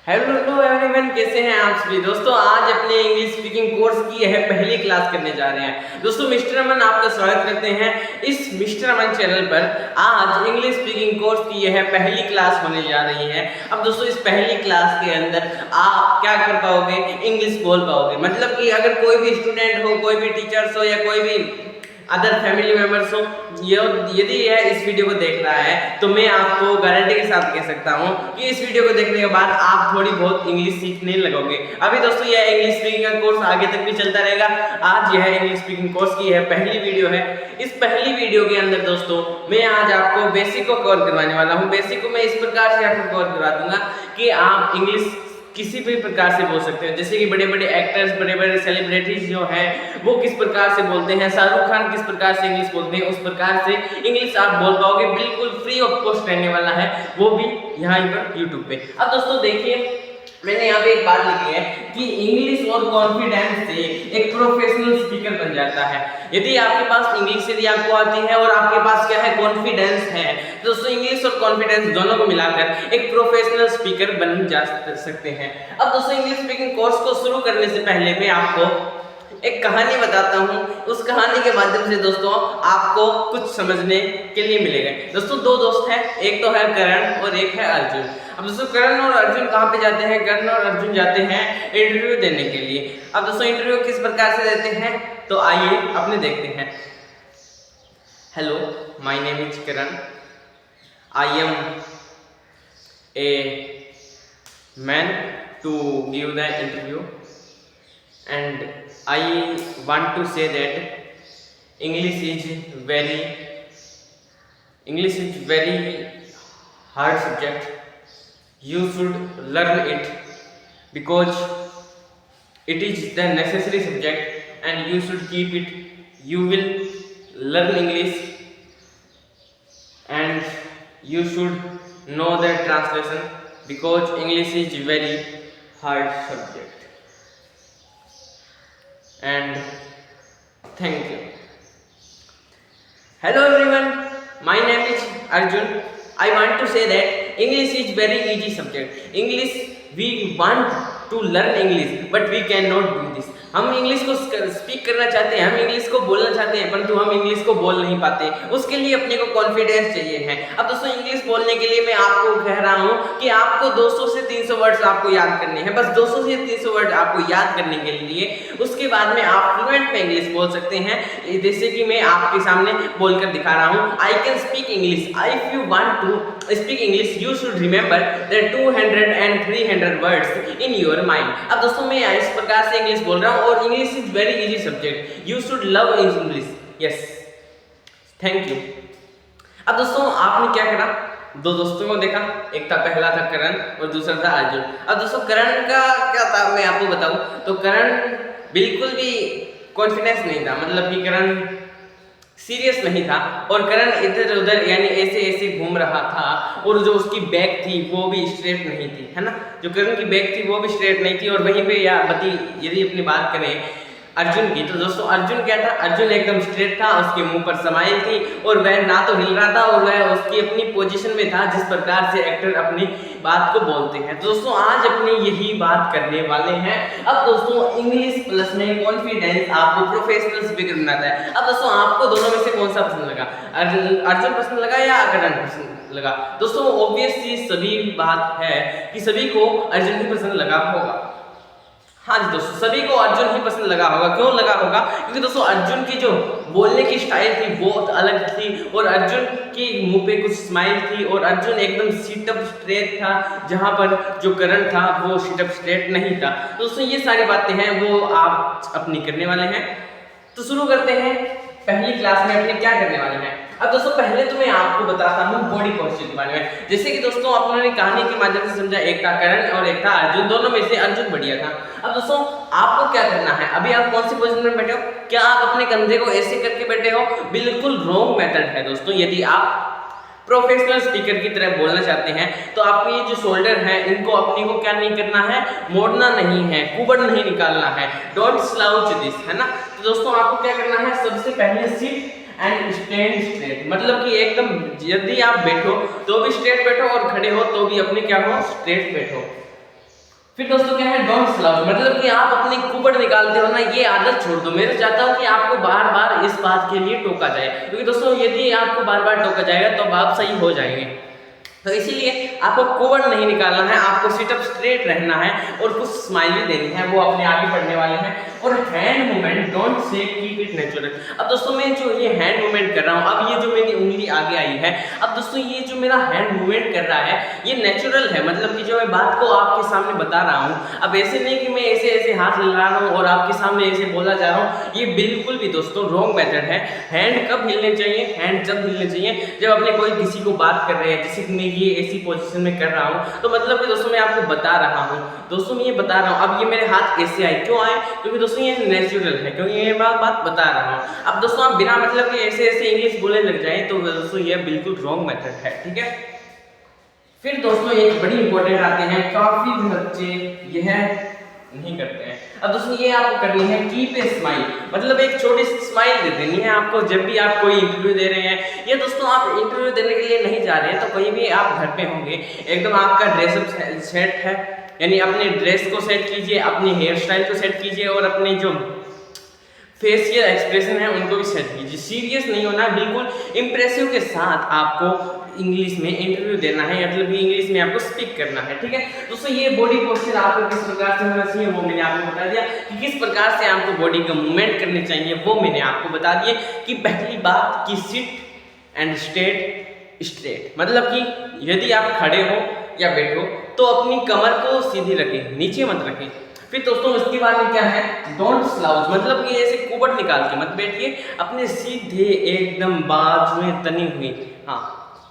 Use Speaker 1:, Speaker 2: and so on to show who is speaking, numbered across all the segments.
Speaker 1: Hello everyone, कैसे हैं आप सभी दोस्तों। आज अपने इंग्लिश स्पीकिंग कोर्स की यह पहली क्लास करने जा रहे हैं। दोस्तों मिस्टर अमन आपका स्वागत करते हैं इस मिस्टर अमन चैनल पर। आज इंग्लिश स्पीकिंग कोर्स की यह पहली क्लास होने जा रही है। अब दोस्तों इस पहली क्लास के अंदर आप क्या कर पाओगे, इंग्लिश बोल पाओगे। मतलब कि अगर कोई भी स्टूडेंट हो, कोई भी टीचर्स हो या कोई भी अदर फैमिली मेंबर्स हो, यदि यह इस वीडियो को देख रहा है तो मैं आपको गारंटी के साथ कह सकता हूं कि इस वीडियो को देखने के बाद आप थोड़ी बहुत इंग्लिश सीखने लगोगे। अभी दोस्तों यह इंग्लिश स्पीकिंग का कोर्स आगे तक भी चलता रहेगा। आज यह इंग्लिश स्पीकिंग कोर्स की यह पहली वीडियो है। इस पहली वीडियो के अंदर दोस्तों मैं आज आपको बेसिक को कवर करवाने वाला हूँ। बेसिक को मैं इस प्रकार से आपको कवर करवा दूंगा कि आप इंग्लिश किसी भी प्रकार से बोल सकते हैं। जैसे कि बड़े बड़े एक्टर्स, बड़े बड़े सेलिब्रिटीज जो हैं वो किस प्रकार से बोलते हैं, शाहरुख खान किस प्रकार से इंग्लिश बोलते हैं, उस प्रकार से इंग्लिश आप बोल पाओगे। बिल्कुल फ्री ऑफ कॉस्ट रहने वाला है, वो भी यहाँ पर यूट्यूब पे। अब दोस्तों देखिए, मैंने यहाँ पे एक बात लिखी है कि इंग्लिश और कॉन्फिडेंस से एक प्रोफेशनल स्पीकर बन जाता है। यदि आपके पास इंग्लिश यदि आपको आती है और आपके पास क्या है, कॉन्फिडेंस है, तो दोस्तों इंग्लिश और कॉन्फिडेंस दोनों को मिलाकर एक प्रोफेशनल स्पीकर बन जा सकते हैं। अब दोस्तों इंग्लिश स्पीकिंग कोर्स को शुरू करने से पहले मैं आपको एक कहानी बताता हूँ। उस कहानी के माध्यम से दोस्तों आपको कुछ समझने के लिए मिलेगा। दोस्तों दो दोस्त हैं, एक तो है करण और एक है अर्जुन। अब दोस्तों करण और अर्जुन कहाँ पे जाते हैं? करण और अर्जुन जाते हैं इंटरव्यू देने के लिए। अब दोस्तों इंटरव्यू किस प्रकार से देते हैं तो आइए अपने देखते हैं। Hello, my name is Karan. I am a man to give the interview and I want to say that English is very hard subject. You should learn it because it is the necessary subject and you should keep it. You will learn English and you should know the translation because English is very hard subject. And thank you. Hello everyone, my name is Arjun. I want to say that English is very easy subject. English, we want to learn English but we cannot do this. हम English को speak करना चाहते हैं, हम English को बोलना चाहते हैं, परंतु हम इंग्लिश को बोल नहीं पाते। उसके लिए अपने को कॉन्फिडेंस चाहिए है। अब दोस्तों इंग्लिश बोलने के लिए मैं आपको कह रहा हूँ कि आपको 200 से 300 वर्ड्स आपको याद करने हैं। बस 200 से 300 वर्ड आपको याद करने के लिए उसके बाद में आप फ्लुएंट में इंग्लिश बोल सकते हैं। जैसे कि मैं आपके सामने बोलकर दिखा रहा हूँ, I can speak English. If you want to speak English you should remember the 200 and 300 words in your mind. अब दोस्तों मैं इस प्रकार से इंग्लिश बोल रहा हूँ और English is very easy subject. You should love English. Yes, thank you. अब दोस्तों आपने क्या करा, दो दोस्तों को देखा, एक था, पहला था करण और दूसरा था अर्जुन। अब दोस्तों करण का क्या था मैं आपको बताऊं तो करण बिल्कुल भी कॉन्फिडेंस नहीं था। मतलब कि करण सीरियस नहीं था और करण इधर उधर यानी ऐसे ऐसे घूम रहा था और जो उसकी बैग थी वो भी स्ट्रेट नहीं थी, है ना। जो करण की बैग थी वो भी स्ट्रेट नहीं थी। और वहीं पे यदि अपनी बात करें अर्जुन की तो दोस्तों अर्जुन क्या था, अर्जुन एकदम स्ट्रेट था, उसके मुंह पर स्माइल थी और वह ना तो हिल रहा था और वह उसकी अपनी पोजीशन में था जिस प्रकार से एक्टर अपनी बात को बोलते हैं। दोस्तों आज अपनी यही बात करने वाले हैं। अब दोस्तों इंग्लिश प्लस में कॉन्फिडेंस आपको प्रोफेशनल स्पीकर बनाता है। अब दोस्तों आपको दोनों में से कौन सा पसंद लगा, अर्जुन पसंद लगा या करण पसंद लगा? दोस्तों ऑब्वियस चीज सभी बात है कि सभी को अर्जुन ही पसंद लगा होगा। हाँ जी दोस्तों, सभी को अर्जुन ही पसंद लगा होगा। क्यों लगा होगा? क्योंकि दोस्तों अर्जुन की जो बोलने की स्टाइल थी वो अलग थी और अर्जुन की मुंह पे कुछ स्माइल थी और अर्जुन एकदम सीट अप स्ट्रेट था, जहां पर जो करण था वो सीट अप स्ट्रेट नहीं था। दोस्तों ये सारी बातें हैं वो आप अपनी करने वाले हैं। तो शुरू करते हैं पहली क्लास में अपने क्या करने वाले हैं। अब दोस्तों पहले तो मैं आपको बताता हूँ बॉडी पोस्चर के बारे में। जैसे कि दोस्तों आपने कहानी के माध्यम से समझा, एक था करण और एक था अर्जुन, दोनों में से अर्जुन बढ़िया था। अब दोस्तों आपको क्या करना है, अभी आप कौन सी पोजीशन में बैठे हो? क्या आप अपने कंधे को ऐसे करके बैठे हो? बिल्कुल रॉन्ग मेथड है दोस्तों। यदि आप प्रोफेशनल स्पीकर की तरह बोलना चाहते हैं तो आपको ये जो शोल्डर है इनको अपनी को क्या नहीं करना है, मोड़ना नहीं है, कुबड़ नहीं निकालना है। डोंट स्लाउच दिस, है ना। तो दोस्तों आपको क्या करना है, सबसे पहले सिट एंड स्टैंड स्ट्रेट। मतलब कि एकदम यदि आप बैठो तो भी स्ट्रेट बैठो और खड़े हो तो भी अपने क्या हो, स्ट्रेट बैठो। फिर दोस्तों क्या है, डोंट स्लाउज, मतलब कि आप अपनी कुबड़ निकालते हो ना, ये आदत छोड़ दो। मैं तो चाहता हूँ कि आपको बार बार इस बात के लिए टोका जाए, क्योंकि दोस्तों यदि आपको बार बार टोका जाएगा तो आप सही हो जाएंगे। तो इसीलिए आपको कुबड़ नहीं निकालना है, आपको सिटअप स्ट्रेट रहना है और कुछ स्माइली देनी है, वो अपने आप ही पढ़ने वाले हैं। और hand movement don't say keep it natural. अब दोस्तों मैं जो ये हैंड मूवमेंट कर रहा हूँ, अब ये जो मेरी उंगली आगे आई है, अब दोस्तों ये जो मेरा हैंड मूवमेंट कर रहा है ये नेचुरल है, मतलब कि जो मैं बात को आपके सामने बता रहा हूँ। अब ऐसे नहीं कि मैं ऐसे ऐसे हाथ हिला रहा हूँ और आपके सामने ऐसे बोला जा रहा हूँ, ये बिल्कुल भी दोस्तों रॉन्ग मेथड है। हैंड कब हिलने चाहिए, हैंड जब हिलने चाहिए जब अपने कोई किसी को बात कर रहे हैं, जैसे कि मैं ये ऐसी पोजीशन में कर रहा हूँ, तो मतलब कि दोस्तों मैं आपको बता रहा हूँ, दोस्तों मैं ये बता रहा हूँ। अब ये मेरे हाथ ऐसे आए, क्यों आए, क्योंकि दोस्तों ये नेचुरल है, क्योंकि ये बात बता रहा हूँ। अब दोस्तों आप बिना मतलब कि ऐसे ऐसे इंग्लिश बोलने लग जाए तो दोस्तों ये बिल्कुल रॉन्ग मेथड है, ठीक है। फिर दोस्तों एक बड़ी इंपॉर्टेंट आते हैं, काफी बच्चे यह नहीं करते हैं। अब दोस्तों ये आपको करनी है कीप ए स्माइल, मतलब एक छोटी सी स्माइल दे देनी है आपको जब भी आप कोई इंटरव्यू दे रहे हैं। ये दोस्तों आप इंटरव्यू देने के लिए नहीं जा रहे हैं तो कहीं भी आप घर पे होंगे, एकदम आपका ड्रेसअप सेट है, यानी अपने ड्रेस को सेट कीजिए, अपनी हेयर स्टाइल को सेट कीजिए और अपने जो फेशियल एक्सप्रेशन है उनको भी सेट कीजिए। सीरियस नहीं होना, बिल्कुल इंप्रेसिव के साथ आपको इंग्लिश में इंटरव्यू देना है, मतलब कि इंग्लिश में आपको स्पीक करना है, ठीक है दोस्तों। ये बॉडी पोस्चर आपको किस प्रकार से होना चाहिए वो मैंने आपको बता दिया, कि किस प्रकार से आपको बॉडी का मूवमेंट करने चाहिए वो मैंने आपको बता दिए। कि पहली बात कि सिट एंड स्ट्रेट, मतलब कि यदि आप खड़े हो या बैठो तो अपनी कमर को सीधी रखें, नीचे मत रखें। फिर दोस्तों इसके बाद में क्या है, डोंट स्लाउज, मतलब कि ऐसे कुबड़ निकाल के मत बैठिए, अपने सीधे एकदम बाजुएं तनी हुई, हाँ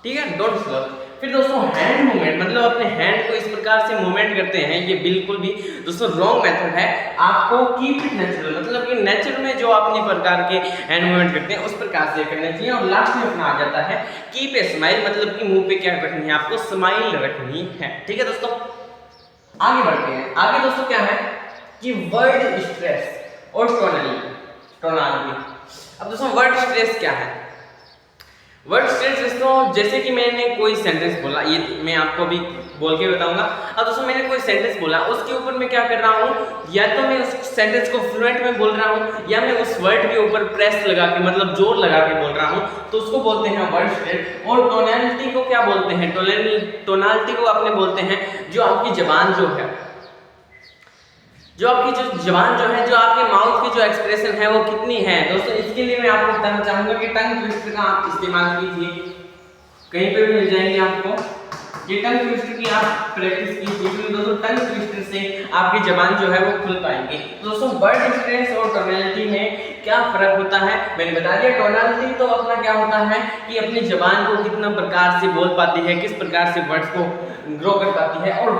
Speaker 1: ठीक है, डोंट स्लाउज। फिर दोस्तों हैंड मूवमेंट, मतलब अपने हैंड को इस प्रकार से मूवमेंट करते हैं, ये बिल्कुल भी दोस्तों रॉन्ग मेथड है। आपको कीप इट नेचुरल, मतलब कि नेचर में जो अपने प्रकार के हैंड मूवमेंट करते हैं उस प्रकार से करना चाहिए। और लास्ट में अपना आ जाता है कीप ए स्माइल, मतलब कि मुंह पे क्या रखनी है, आपको स्माइल रखनी है, ठीक है दोस्तों। आगे बढ़ते हैं, आगे दोस्तों क्या है कि वर्ड स्ट्रेस और टोनालिटी। अब दोस्तों वर्ड स्ट्रेस क्या है, वर्ड स्ट्रेस दोस्तों जैसे कि मैंने कोई सेंटेंस बोला, ये मैं आपको अभी बोल के बताऊंगा। अब दोस्तों मैंने कोई सेंटेंस बोला, उसके ऊपर मैं क्या कर रहा हूँ, या तो मैं उस सेंटेंस को फ्लुएंट में बोल रहा हूँ या मैं उस वर्ड के ऊपर प्रेस लगा के, मतलब जोर लगा के बोल रहा हूँ, तो उसको बोलते हैं वर्ड स्ट्रेस। और टोनालिटी को क्या बोलते हैं, टोनालिटी को अपने बोलते हैं जो आपकी जबान जो है, जो आपकी जो जबान जो है, जो आपके माउथ की जो एक्सप्रेशन है वो कितनी है दोस्तों। इसके लिए मैं आपको बताना चाहूंगा कि टंग ट्विस्टर का आप इस्तेमाल कीजिए, कहीं पे भी मिल जाएंगे आपको, ये टंग ट्विस्टर की आप प्रैक्टिस कीजिए, क्योंकि दोस्तों टंग ट्विस्टर से आपकी जबान जो है वो खुल पाएंगी। दोस्तों वर्ड स्ट्रेस और टोनालिटी में क्या फर्क होता है मैंने बता दिया। टोनालिटी तो अपना क्या होता है कि अपनी जबान को कितना प्रकार से बोल पाती है, किस प्रकार से वर्ड्स को ग्रो कर पाती है। और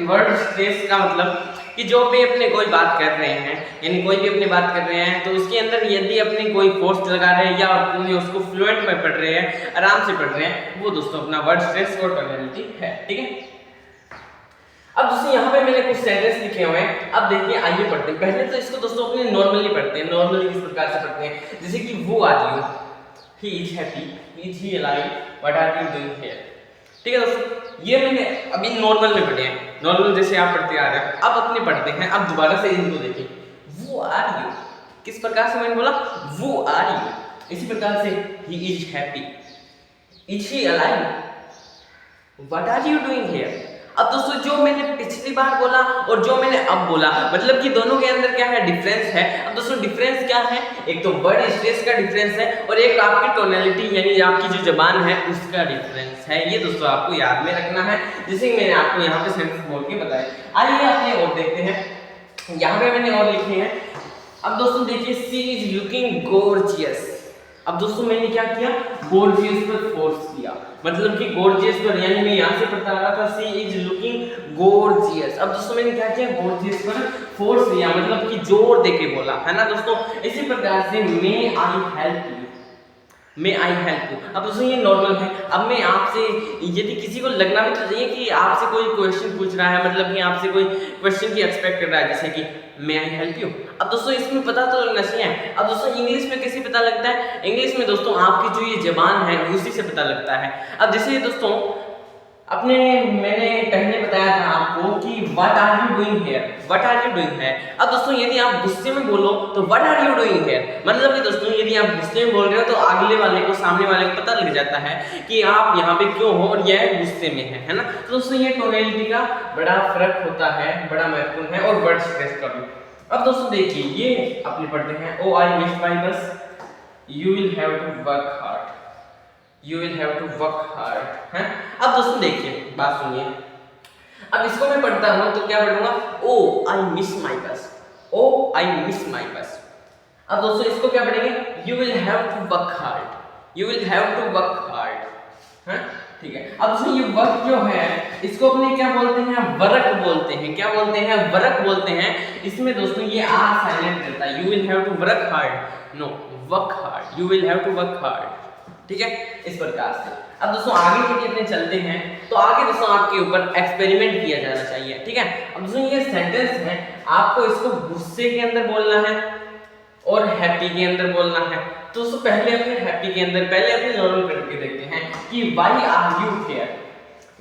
Speaker 1: वर्ड स्ट्रेस का मतलब कि जो भी अपने कोई बात कर रहे हैं, यानी कोई भी अपनी बात कर रहे हैं तो उसके अंदर यदि अपने कोई फोर्स लगा रहे हैं या अपने उसको फ्लुएंट में पढ़ रहे हैं, आराम से पढ़ रहे हैं, वो दोस्तों अपना वर्ड स्ट्रेस और टोनालिटी है, ठीक है। अब दोस्तों यहाँ पे मैंने कुछ सेंटेंस लिखे हुए हैं, अब देखिए आइए पढ़ते हैं। पहले तो इसको दोस्तों अपने नॉर्मली पढ़ते हैं, नॉर्मली किस प्रकार से पढ़ते हैं, जैसे कि वो are you, he is happy, is he alive, what are you doing here, ठीक है दोस्तों। ये मैंने अभी नॉर्मल में पढ़े हैं, नॉर्मल जैसे आप पढ़ते आ रहे हैं, अब अपने पढ़ते हैं। अब दोबारा से इनको देखिए, वो आर यू, किस प्रकार से मैंने बोला, वो आर यू, इसी प्रकार से he is happy, is he alive, what are you doing here. अब दोस्तों जो मैंने पिछली बार बोला और जो मैंने अब बोला, मतलब कि दोनों के अंदर क्या है, डिफरेंस है। अब दोस्तों डिफरेंस क्या है, एक तो वर्ड स्ट्रेस का डिफरेंस है और एक आपकी टोनालिटी यानी आपकी जो जबान है उसका डिफरेंस है। ये दोस्तों आपको याद में रखना है, जैसे मैंने आपको यहाँ पे सेंटेंस बोल के बताया। आइए अपने और देखते हैं, यहाँ पे मैंने और लिखे हैं। अब दोस्तों देखिए, सी इज लुकिंग गॉर्जियस। अब दोस्तों मैंने क्या किया, गॉर्जियस पर फोर्स किया, मतलब कि गॉर्जियस पर, यानी मैं यहाँ से पढ़ता आ रहा था सी इज लुकिंग गॉर्जियस। अब दोस्तों मैंने क्या किया, गॉर्जियस पर फोर्स लिया, मतलब कि जोर देके बोला, है ना दोस्तों। इसी प्रकार से may I help you, may I help you. अब दोस्तों ये नॉर्मल है। अब मैं आपसे, यदि किसी को लगना भी तो चाहिए कि आपसे कोई क्वेश्चन पूछ रहा है, मतलब कि आपसे कोई क्वेश्चन की एक्सपेक्ट कर रहा है, जैसे कि मे आई हेल्प यू। अब दोस्तों इसमें पता तो लगना चाहिए। अब दोस्तों इंग्लिश में कैसे पता लगता है, इंग्लिश में दोस्तों आपकी जो ये जबान है उसी से पता लगता है। अब जैसे दोस्तों मैंने पहले बताया था आपको कि what are you doing here, what are you doing है। अब दोस्तों यदि आप गुस्से में बोलो तो what are you doing here, मतलब कि दोस्तों यदि आप गुस्से में बोल रहे हो तो अगले वाले को, सामने वाले को पता लग जाता है कि आप यहाँ पे क्यों हो और यह गुस्से में है ना। तो दोस्तों ये टोनैलिटी का बड़ा फर्क होता है, बड़ा महत्वपूर्ण है, और वर्ड स्ट्रेस का भी। अब दोस्तों देखिए ये अपने पढ़ते हैं, oh I miss my bus, you will have to work hard, you will have to work hard है। अब दोस्तों देखिए बात सुनिए, अब इसको मैं पढ़ता हूं तो क्या पढ़ूंगा, ओ आई मिस माय बस, ओ आई मिस माय बस। अब दोस्तों इसको क्या पढ़ेंगे, you will have to work hard, you will have to work hard है, ठीक है। अब दोस्तों ये वर्क जो है इसको अपने क्या बोलते हैं, वर्क बोलते हैं, क्या बोलते हैं, वर्क बोलते हैं। इसमें दोस्तों ये आर साइलेंट रहता है, you will have to work hard, no work hard, you will have to work hard, ठीक है, इस प्रकार से। अब दोस्तों आगे यदि अपने चलते हैं तो आगे दोस्तों आपके ऊपर एक्सपेरिमेंट किया जाना चाहिए, ठीक है। अब दोस्तों ये सेंटेंस है, आपको इसको गुस्से के अंदर बोलना है और हैप्पी के अंदर बोलना है। तो दोस्तों पहले अपने हैप्पी के अंदर, पहले अपने नॉर्मल करके देखते हैं कि why are you here,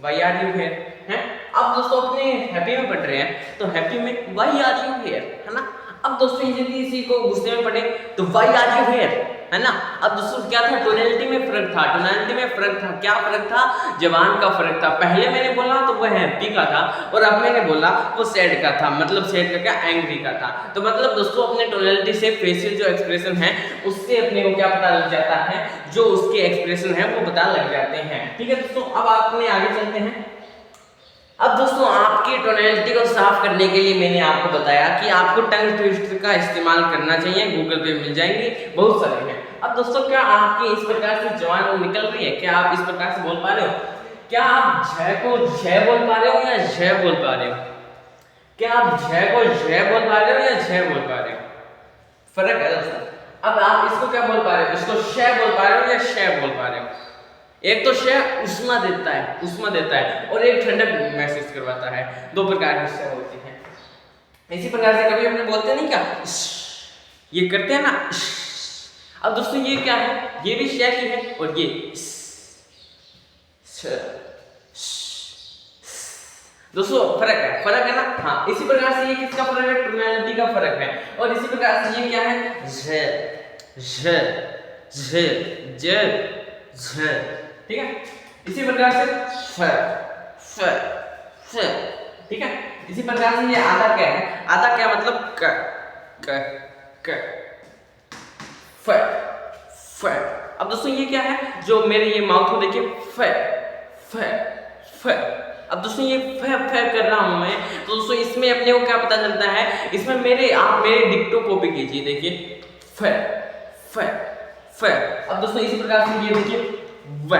Speaker 1: why are you here है। अब दोस्तों अपने हैप्पी में पढ़ रहे हैं तो हैप्पी में व्हाई आर यू हियर है ना। अब दोस्तों यदि इसी को गुस्से में पढ़े तो व्हाई आर यू हियर है ना। अब दोस्तों क्या था, टोनैलिटी में फर्क था, टोनैलिटी में फर्क था, क्या फर्क था, जबान का फर्क था। पहले मैंने बोला तो वह हैप्पी का था और अब मैंने बोला वो सैड का था, मतलब सैड का क्या, एंग्री का था। तो मतलब दोस्तों अपने टोनैलिटी से फेशियल जो एक्सप्रेशन है उससे अपने को क्या पता लग जाता है, जो उसके एक्सप्रेशन है वो पता लग जाते हैं, ठीक है दोस्तों। अब आपने आगे चलते हैं। अब दोस्तों आपकी टोनैलिटी को साफ करने के लिए मैंने आपको बताया कि आपको टंग ट्विस्टर का इस्तेमाल करना चाहिए, गूगल पे मिल जाएंगे, बहुत सारे हैं। अब दोस्तों क्या आपकी इस प्रकार से जबान निकल रही है, क्या आप इस प्रकार से बोल पा रहे हो, क्या आप झ को झ बोल पा रहे हो या झ बोल पा रहे हो, क्या आप झ को झ बोल पा रहे हो या झ बोल पा रहे हो, फर्क है दोस्तों। अब आप इसको क्या बोल पा रहे हो, इसको श बोल पा रहे हो या श बोल पा रहे हो। एक तो श उष्मा देता है, उष्मा देता है, और एक ठंडक महसूस करवाता है, दो प्रकार के श होते हैं। इसी प्रकार से कभी अपने बोलते नहीं क्या, ये करते हैं ना। अब दोस्तों ये क्या है, ये भी श की है और ये दोस्तों फर्क है ना। हाँ इसी प्रकार से ये किसका फर्क है, टोनैलिटी का फर्क है। और इसी प्रकार से ये क्या है, झ झ झ ज झ, ठीक है। इसी प्रकार से फ फ फ, ठीक है। इसी प्रकार से ये आधा क्या है, आधा क्या मतलब क क क फ फ। अब दोस्तों ये क्या है, जो मेरे ये माउथ को देखिए, फ फ फ। अब दोस्तों ये फ फ कर रहा हूं मैं, तो दोस्तों इसमें अपने को क्या पता चलता है, इसमें मेरे आप मेरे डिक्टो कॉपी कीजिए, देखिए फ फ फ। अब दोस्तों इसी प्रकार से ये देखिए व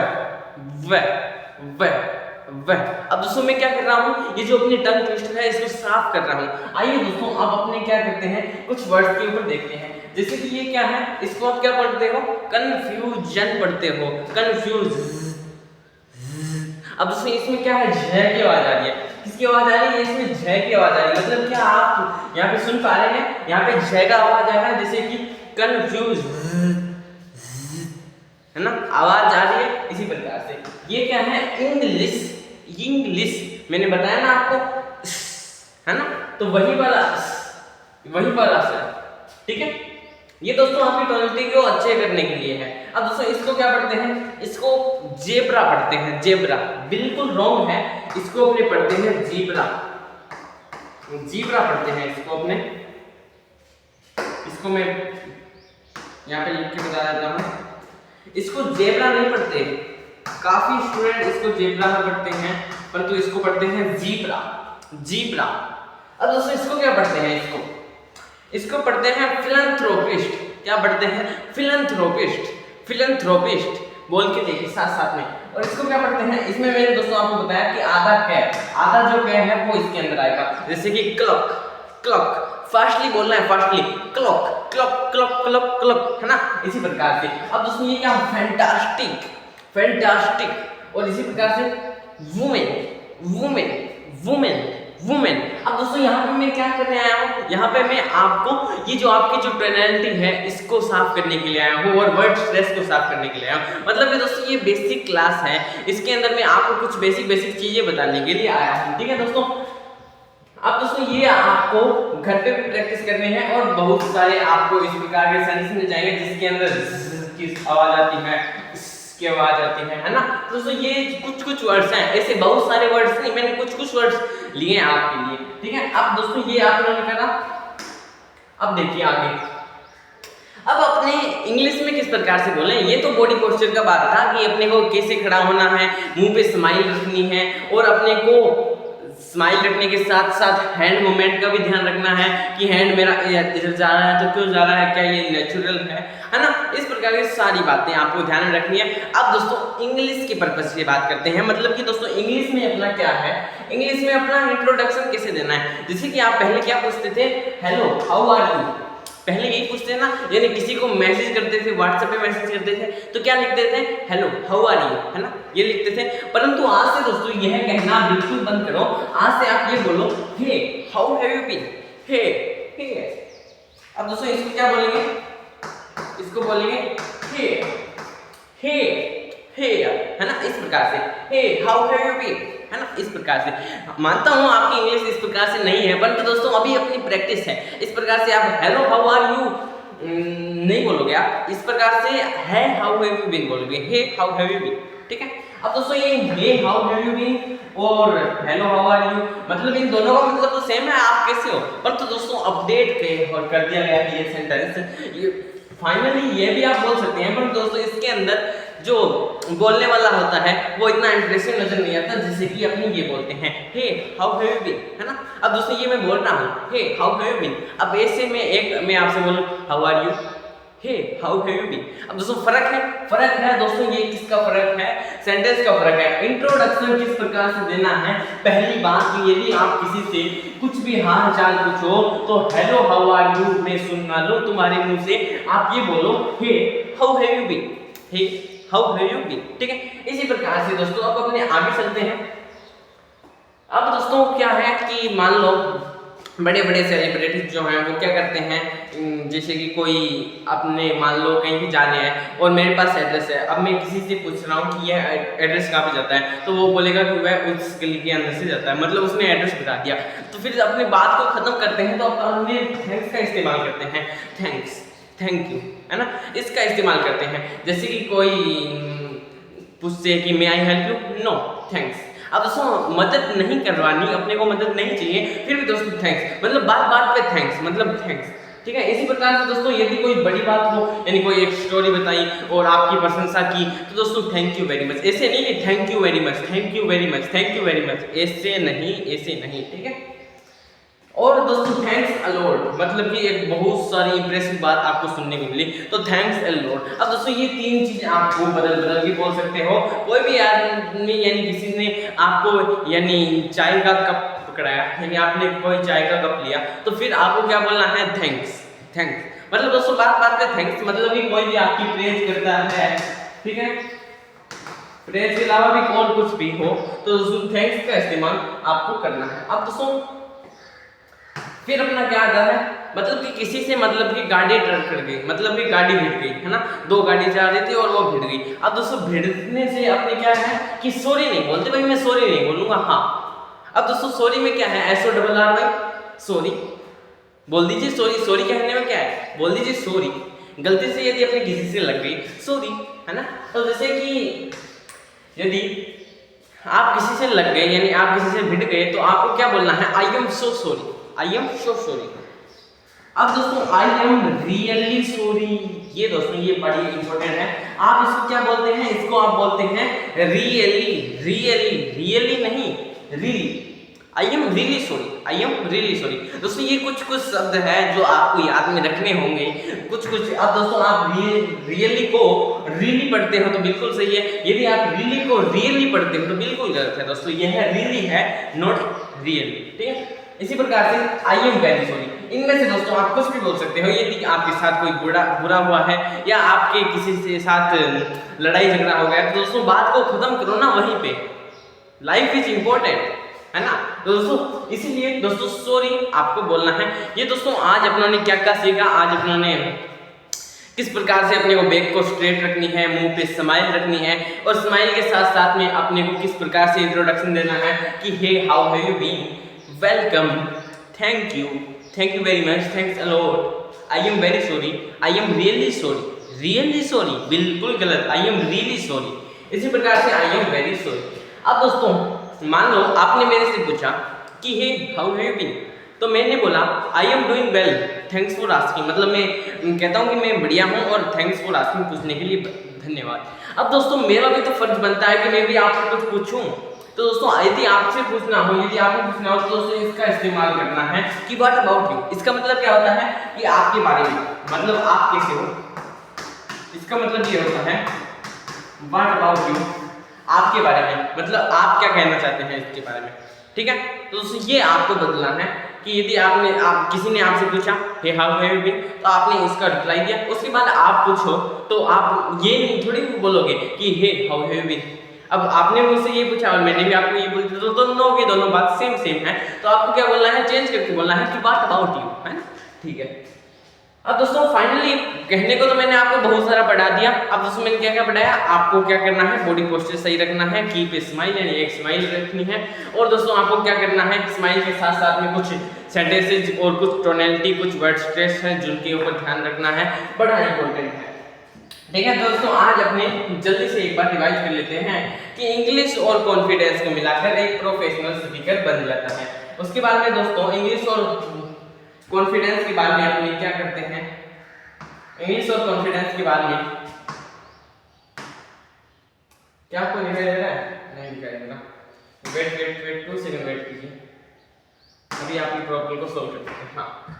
Speaker 1: व व व। अब दोस्तों मैं क्या कर रहा हूँ, ये जो अपनी टंग ट्विस्टर है इसको साफ कर रहा हूँ। आइए दोस्तों आप अपने क्या करते हैं, कुछ वर्ड्स के ऊपर देखते हैं। जैसे कि ये क्या है, इसको आप क्या पढ़ते हो, कंफ्यूजन पढ़ते हो, कंफ्यूज। अब दोस्तों इसमें क्या है, झ की आवाज आ रही है, किसकी आवाज आ रही है, इसमें झ की आवाज आ रही है। मतलब क्या आप यहाँ पे सुन पा रहे हैं, यहाँ पे झ का आवाज आ रहा है, जैसे कि कंफ्यूज है ना, आवाज आ रही है। इसी प्रकार से ये क्या है, इंग्लिश, इंग्लिश मैंने बताया ना आपको, है ना, तो वही वाला से, ठीक है। ये दोस्तों आपकी टोनैलिटी को अच्छे करने के लिए है। अब दोस्तों इसको क्या पढ़ते हैं, इसको जेब्रा पढ़ते हैं, जेब्रा बिल्कुल रॉन्ग है, इसको अपने पढ़ते हैं जीब्रा, जीब्रा पढ़ते हैं इसको अपने। इसको मैं यहाँ पे लिख के बता देता हूँ, इसको जेब्रा नहीं पढ़ते, काफी स्टूडेंट इसको जेब्रा में पढ़ते हैं, परंतु इसको पढ़ते हैं जीब्रा, जीब्रा। अब दोस्तों इसको क्या पढ़ते हैं, इसको पढ़ते हैं फिलैंथ्रोपिस्ट। क्या पढ़ते हैं, फिलैंथ्रोपिस्ट, फिलैंथ्रोपिस्ट बोल के देखिए साथ साथ में। और इसको क्या पढ़ते हैं, इसमें मैंने दोस्तों आपको बताया कि आधा कै, आधा जो कै है वो इसके अंदर आएगा। जैसे कि क्लॉक, क्लॉक फास्टली बोलना है, fastly clock clock clock clock clock, है ना, इसी प्रकार से। अब दोस्तों ये क्या, फैंटास्टिक, फैंटास्टिक। और इसी प्रकार से वुमेन, वुमेन, वुमेन, वुमेन। अब दोस्तों यहाँ पे मैं क्या करने आया हूँ, यहाँ पे मैं आपको ये जो आपकी जो टोनैलिटी है इसको साफ करने के लिए आया हूँ और वर्ड स्ट्रेस को साफ करने के लिए आया हूँ। मतलब दोस्तों ये बेसिक क्लास है, इसके अंदर मैं आपको कुछ बेसिक चीजें बताने के लिए आया हूँ, ठीक है दोस्तों। अब दोस्तों ये आपको घर पे भी प्रैक्टिस करने हैं और बहुत सारे आपको इस प्रकार के सेंटेंस मिल जाएंगे जिसके अंदर की आवाज आती है, इसकी आवाज आती है ना। तो दोस्तों ये कुछ कुछ वर्ड्स हैं, ऐसे बहुत सारे वर्ड्स नहीं, मैंने कुछ कुछ वर्ड्स लिए हैं आपके लिए, ठीक है। अब दोस्तों ये आप लोगों ने करा, अब देखिए आगे, अब अपने इंग्लिश में किस प्रकार से बोलें। ये तो बॉडी पोस्चर का बात था कि अपने को कैसे खड़ा होना है, मुंह पे स्माइल रखनी है और अपने को स्माइल रखने के साथ साथ हैंड मूवमेंट का भी ध्यान रखना है कि हैंड मेरा इधर जा रहा है तो क्यों जा रहा है, क्या ये नेचुरल है ना। इस प्रकार की सारी बातें आपको ध्यान में रखनी है। अब दोस्तों इंग्लिश के पर्पज से बात करते हैं, मतलब कि दोस्तों इंग्लिश में अपना क्या है, इंग्लिश में अपना इंट्रोडक्शन कैसे देना है। जैसे कि आप पहले क्या पूछते थे, हेलो हाउ आर यू, पहले यही पूछते हैं ना, यानी किसी को मैसेज करते थे, व्हाट्सएप पे मैसेज करते थे तो क्या लिखते थे, हेलो हाउ आर यू, है ना, ये लिखते थे। परंतु आज से दोस्तों यह कहना बिल्कुल बंद करो, आज से आप ये बोलो, hey how have you been, hey hey. अब दोस्तों इसको क्या बोलेंगे, इसको बोलेंगे हे हे हे, है ना, इस प्रकार से, hey how have you been, है ना, इस प्रकार से। मानता हूं आपकी इंग्लिश इस प्रकार से नहीं है, परंतु दोस्तों अभी अपनी प्रैक्टिस है। इस प्रकार से आप हेलो हाउ आर यू नहीं बोलोगे, आप इस प्रकार से है हाउ हैव यू बीन बोलोगे, hey how have you been, ठीक है। अब दोस्तों ये hey how have you been और हेलो हाउ आर यू, मतलब इन दोनों का मतलब तो सेम है, आप कैसे हो, परंतु दोस्तों अपडेट पे और कर दिया गया है ये सेंटेंस। ये फाइनली ये भी आप बोल सकते हैं, पर दोस्तों इसके अंदर जो बोलने वाला होता है वो इतना इंप्रेसिव नजर नहीं आता, जैसे कि अपनी ये बोलते हैं hey how have you been, है ना। अब दोस्तों ये मैं बोल रहा हूँ hey how have you been, अब ऐसे में एक मैं आपसे बोलूँ how are you, hey how have you been. अब दोस्तों फर्क है दोस्तों, ये किसका फर्क है, सेंटेंस का फर्क है। इंट्रोडक्शन किस प्रकार से देना है, पहली बात कि यदि आप किसी से कुछ भी हाल चाल पूछो तो हेलो हाउ आर यू में सुन ना लो तुम्हारे मुंह से, आप ये बोलो hey how have you been, hey how have you been, ठीक है। इसी प्रकार से दोस्तों अब अपने आगे चलते हैं। अब दोस्तों क्या है कि मान लो बड़े बड़े सेलिब्रिटीज जो हैं वो क्या करते हैं, जैसे कि कोई अपने मान लो कहीं भी जाने हैं और मेरे पास एड्रेस है, अब मैं किसी से पूछ रहा हूँ कि यह एड्रेस कहाँ पे जाता है, तो वो बोलेगा कि वह उस गली के अंदर से जाता है, मतलब उसने एड्रेस बता दिया। तो फिर अपनी बात को खत्म करते हैं तो अपने थैंक्स का इस्तेमाल करते हैं, थैंक्स थैंक यू, है ना, इसका इस्तेमाल करते हैं। जैसे कि कोई पूछते हैं कि may I help you, no thanks. अब दोस्तों मदद नहीं करवानी, अपने को मदद नहीं चाहिए, फिर भी दोस्तों थैंक्स, मतलब बात बात पे थैंक्स, मतलब थैंक्स, ठीक है। इसी प्रकार से दोस्तों यदि कोई बड़ी बात हो, यानी कोई एक स्टोरी बताई और आपकी प्रशंसा की, तो दोस्तों थैंक यू वेरी मच, ऐसे नहीं कि thank you very much, thank you very much, thank you very much, ऐसे नहीं, ऐसे नहीं, ठीक है। और दोस्तों थैंक्स अ लॉट, मतलब कि एक बहुत सारी इंप्रेसिव बात आपको सुनने को मिली, तो थैंक्स अ लॉट। अब दोस्तों ये तीन चीजें आपको बदल बदल के बोल सकते हो। कोई भी आदमी यानी किसी ने आपको यानी चाय का कप पकड़ाया, यानी आपने कोई चाय का कप लिया, तो फिर आपको क्या बोलना है, थैंक्स थैंक्स, मतलब दोस्तों बात बात पे थैंक्स, मतलब कि कोई भी आपकी प्रेज करता है, ठीक है, प्रेज के अलावा भी कौन कुछ भी हो तो दोस्तों थैंक्स का इस्तेमाल आपको करना है। अब दोस्तों फिर अपना क्या आता है, मतलब कि किसी से मतलब कि गाड़ी ट्रक कर गई, मतलब कि गाड़ी भिड़ गई, है ना, दो गाड़ी जा रही थी और वो भिड़ गई। अब दोस्तों भिड़ने से अपने क्या है कि सॉरी नहीं बोलते, भाई मैं सॉरी नहीं बोलूंगा, हाँ। अब दोस्तों सॉरी में क्या है, SORRY, सॉरी बोल दीजिए, सॉरी, सॉरी कहने में क्या है, बोल दीजिए सॉरी। गलती से यदि अपने किसी से लग गई, सॉरी, है ना। तो जैसे कि यदि आप किसी से लग गए यानी आप किसी से भिड़ गए, तो आपको क्या बोलना है, आई am so sorry, I am so sorry. अब दोस्तों आई एम रियली सॉरी, ये दोस्तों ये बड़ी इंपॉर्टेंट है। आप इसको क्या बोलते हैं, इसको आप बोलते हैं रियली, रियली, रियली नहीं, really, I am really sorry, I am really sorry. दोस्तों ये कुछ कुछ शब्द हैं जो आपको याद में रखने होंगे, कुछ कुछ। अब दोस्तों आप रियली को रियली पढ़ते हो तो बिल्कुल सही है, यदि आप रियली को रियली पढ़ते हो तो बिल्कुल गलत है दोस्तों, यह रियली है, नॉट रियली, ठीक है। इसी प्रकार से आई एम वेरी सॉरी, इनमें से दोस्तों आप कुछ भी बोल सकते हो। यदि आपके साथ कोई बुरा हुआ है या आपके किसी से साथ लड़ाई झगड़ा हो गया, तो दोस्तों बात को खत्म करो ना वहीं पे, लाइफ इज इंपॉर्टेंट, है ना। तो दोस्तों इसीलिए दोस्तों सॉरी आपको बोलना है। ये दोस्तों आज अपनों ने क्या क्या सीखा, आज अपनों ने किस प्रकार से अपने को बैक को स्ट्रेट रखनी है, मुंह पे स्माइल रखनी है, और स्माइल के साथ साथ में अपने को किस प्रकार से इंट्रोडक्शन देना है कि hey how have you been, welcome, thank you very much, thanks a lot, I am very sorry, I am really sorry, बिल्कुल गलत, आई एम रियली सॉरी। इसी प्रकार से आई एम वेरी सॉरी। अब दोस्तों मान लो आपने मेरे से पूछा कि hey how have you been, तो मैंने बोला I am doing well, thanks for asking, मतलब मैं कहता हूँ कि मैं बढ़िया हूँ और थैंक्स फॉर आस्किंग पूछने के लिए धन्यवाद। अब दोस्तों मेरा भी तो फर्ज बनता है कि मैं भी आपसे कुछ पूछूं। तो दोस्तों यदि आपसे पूछना हो, यदि आपने पूछना हो तो दोस्तों इसका इस्तेमाल करना है कि व्हाट अबाउट यू। इसका मतलब क्या होता है कि आपके बारे में, मतलब आप कैसे हो, इसका मतलब ये होता है व्हाट अबाउट यू, आपके बारे में, मतलब आप क्या कहना चाहते हैं इसके बारे में, ठीक है। तो दोस्तों ये आपको बदलना है कि यदि किसी ने आपसे पूछा hey how have you been, तो आपने इसका रिप्लाई दिया, उसके बाद आप पूछो तो आप ये नहीं थोड़ी बोलोगे कि hey how have you been. अब आपने मुझसे ये पूछा और मैंने भी आपको ये बोल दिया, तो दोनों की दोनों बात सेम है, तो आपको क्या बोलना है, चेंज करके बोलना है कि व्हाट अबाउट यू, है ना, ठीक है। अब दोस्तों फाइनली कहने को तो मैंने आपको बहुत सारा पढ़ा दिया। अब दोस्तों मैंने क्या क्या पढ़ाया, आपको क्या करना है, बॉडी पोस्चर सही रखना है, कीप स्माइल, यानी एक स्माइल रखनी है, और दोस्तों आपको क्या करना है, स्माइल के साथ साथ में कुछ सेंटेंसेज और कुछ टोनैलिटी, कुछ वर्ड स्ट्रेस है जिनके ऊपर ध्यान रखना है, बड़ा इंपॉर्टेंट है, ठीक है। दोस्तों आज अपने जल्दी से एक बार रिवाइज कर लेते हैं कि इंग्लिश और कॉन्फिडेंस को मिलाकर एक प्रोफेशनल स्पीकर बन जाता है। उसके बाद में दोस्तों इंग्लिश और कॉन्फिडेंस के बाद में अपने क्या करते हैं, इंग्लिश और कॉन्फिडेंस के बाद में क्या आपको दिखाई दे रहा है, नहीं दिखाई दे रहा, वेट 2 सेकंड वेट कीजिए, अभी आपकी प्रॉब्लम को सॉल्व करते हैं। हाँ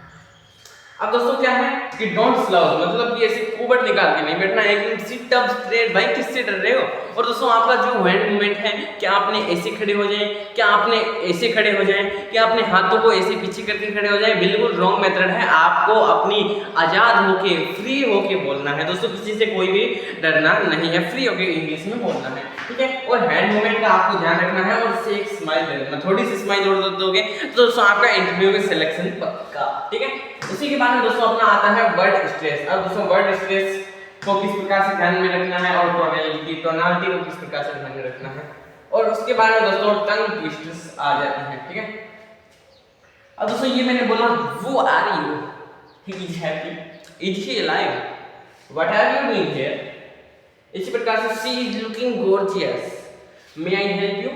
Speaker 1: अब दोस्तों क्या है कि डोंट स्लाउज, मतलब कि ऐसे कुबट निकाल के नहीं बैठना, एकदम सिट अप स्ट्रेट, भाई किससे डर रहे हो। और दोस्तों आपका जो हैंड मूवमेंट है, क्या आपने ऐसे खड़े हो जाए, क्या आपने ऐसे खड़े हो जाए, क्या अपने हाथों को ऐसे पीछे करके खड़े हो जाए, बिल्कुल रॉन्ग मेथड है। आपको अपनी आजाद होके फ्री होके बोलना है दोस्तों, किसी से कोई भी डरना नहीं है, फ्री होके इंग्लिश में बोलना है, ठीक है। और हैंड मूवमेंट का आपको ध्यान रखना है और से एक स्माइल दे देना, थोड़ी सी स्माइल और दोगे तो दोस्तों आपका इंटरव्यू में सिलेक्शन पक्का, ठीक है। उसी के बाद में दोस्तों अपना आता है वर्ड स्ट्रेस। अब दोस्तों वर्ड स्ट्रेस को किस प्रकार से ध्यान में रखना है और टोनैलिटी को किस प्रकार से ध्यान में रखना है, और उसके बाद में दोस्तों टंग ट्विस्टर्स आ जाते हैं, ठीक है। अब दोस्तों ये मैंने बोला वो are you, he is happy, is he alive, what are you doing here, इसी प्रकार से she is looking gorgeous, may I help you,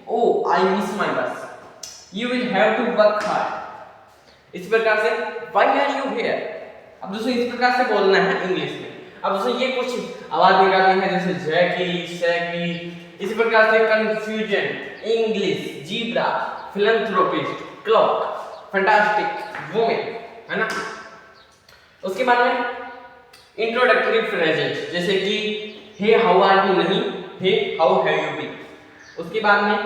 Speaker 1: oh I miss my bus, you will have to work hard, इस प्रकार से why are you here। अब दोस्तों इस प्रकार से बोलना है इंग्लिश में। अब दोस्तों ये कुछ आवाज निकालनी है जैसे जैकी, शैकी, इसी प्रकार से confusion, English, zebra, philanthropist, clock, fantastic, women, है ना। उसके बाद में इंट्रोडक्टरी फ्रेजेस जैसे कि हे हाउ आर यू नहीं, hey how have you been. उसके बाद में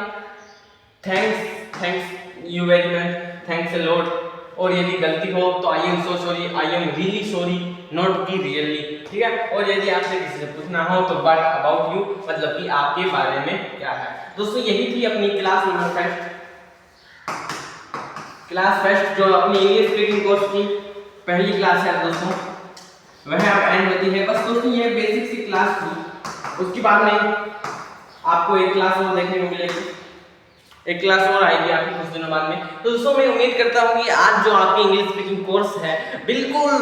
Speaker 1: thanks you very much, thanks a lot, और यदि गलती हो तो I am so sorry, I am really sorry, not की रियली, ठीक है। और यदि आपसे किसी से पूछना हो तो व्हाट अबाउट यू, मतलब कि आपके बारे में क्या है। दोस्तों यही थी अपनी क्लास फर्स्ट जो अपनी इंग्लिश स्पीकिंग कोर्स की पहली क्लास है दोस्तों, वह अब एंड होती है। बस दोस्तों ये बेसिक सी क्लास थी, उसके बाद में आपको एक क्लास और देखने को मिलेगी, एक क्लास और आएगी आपकी कुछ दिनों बाद में। तो दोस्तों मैं उम्मीद करता हूँ कि आज जो आपकी इंग्लिश स्पीकिंग कोर्स है बिल्कुल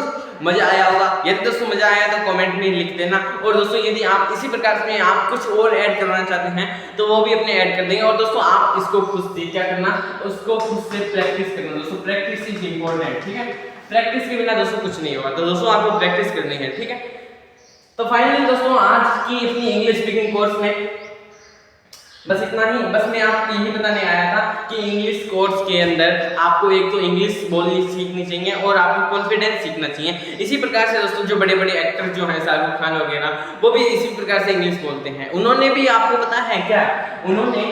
Speaker 1: मजा आया होगा। यदि दोस्तों मजा आया तो कमेंट में लिख देना, और दोस्तों यदि आप इसी प्रकार से आप कुछ और ऐड करना चाहते हैं तो वो भी अपने ऐड कर देंगे। और दोस्तों आप इसको खुद से क्या करना, उसको खुद से प्रैक्टिस करना दोस्तों, प्रैक्टिस इज इंपॉर्टेंट, ठीक है। प्रैक्टिस के बिना दोस्तों कुछ नहीं होगा, तो दोस्तों आपको प्रैक्टिस करनी है, ठीक है। तो फाइनली दोस्तों आज की अपनी इंग्लिश स्पीकिंग कोर्स में बस इतना ही। बस मैं आपको यही बताने आया था कि इंग्लिश कोर्स के अंदर आपको एक तो इंग्लिश बोलनी सीखनी चाहिए और आपको कॉन्फिडेंस सीखना चाहिए। इसी प्रकार से दोस्तों जो बड़े बड़े एक्टर जो हैं, शाहरुख खान वगैरह, वो भी इसी प्रकार से इंग्लिश बोलते हैं। उन्होंने भी आपको पता है क्या, उन्होंने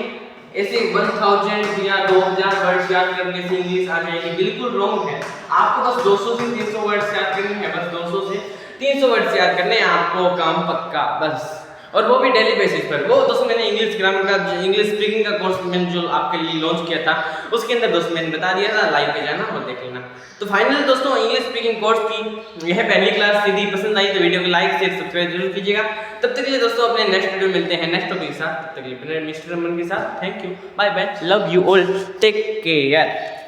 Speaker 1: ऐसे 1000 या 2000 वर्ड्स याद करने से इंग्लिश आ जाएगी, बिल्कुल रॉन्ग है। आपको बस 200 से 300 वर्ड्स याद करने हैं, बस 200 से 300 वर्ड्स याद करने हैं, आपको काम पक्का बस। और वो भी डेली बेसिस पर। वो दोस्तों मैंने इंग्लिश ग्रामर का इंग्लिश स्पीकिंग का कोर्स मैंने जो आपके लिए लॉन्च किया था उसके अंदर दोस्तों मैंने बता दिया था, लाइव पे जाना और देख लेना। तो फाइनल दोस्तों इंग्लिश स्पीकिंग कोर्स की यह पहली क्लास थी। पसंद आई तो वीडियो को लाइक शेयर सब्सक्राइब जरूर कीजिएगा। तब तक के लिए दोस्तों अपने नेक्स्ट वीडियो मिलते हैं नेक्स्ट टॉपिक के साथ। तब तक के लिए मिस्टर रमन के साथ thank you, bye bye, love you all, take care.